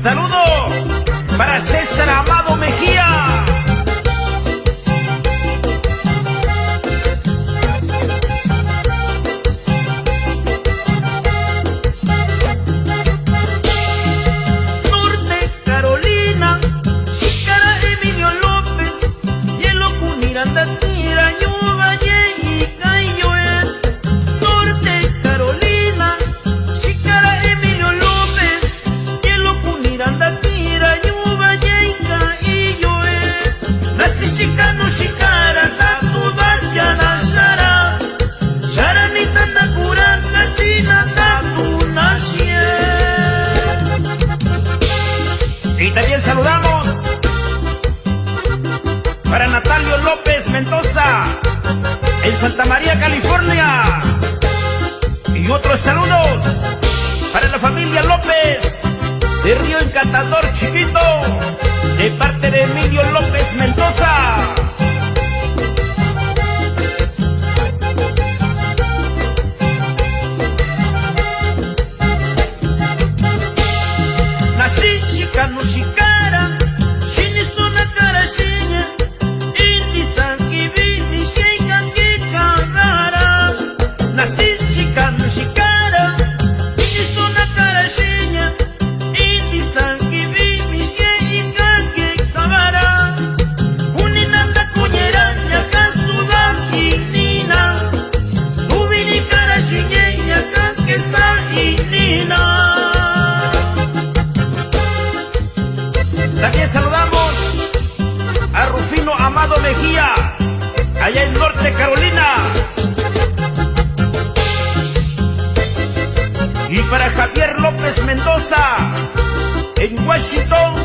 Saludo para César Amado Mejía. Norte Carolina, Xícara Emilio López, Hielo Cuniranda Tira, Yuba y Cayoel. Norte Carolina, Xícara Emilio López, Hielo Cuniranda Tira, Yuba y Cayoel. Nasi Xicano Xícara, Tatu Batyana Shara, Sharanita Nakuranga China, Tatu Nashiel. Y también saludamos para Natalio López Mendoza en Santa María, California. Y otros saludos para la familia López de Río Encantador Chiquito, de parte de Emilio López Mendoza. Nasi Xicano Xícara, Xinizona Carashiña, Indi Sanki Vini Xeica Kikagara. Nasi Xicano Xícara, Xinizona Carashiña, Indi Sanki Vini Xeica Kikagara. Uninanda Cuñeraña Kasuba Inina, Ubini Carashiñeña Kakesa Inina. También saludamos a Rufino Amado Mejía, allá en Norte Carolina. Y para Javier López Mendoza, en Washington,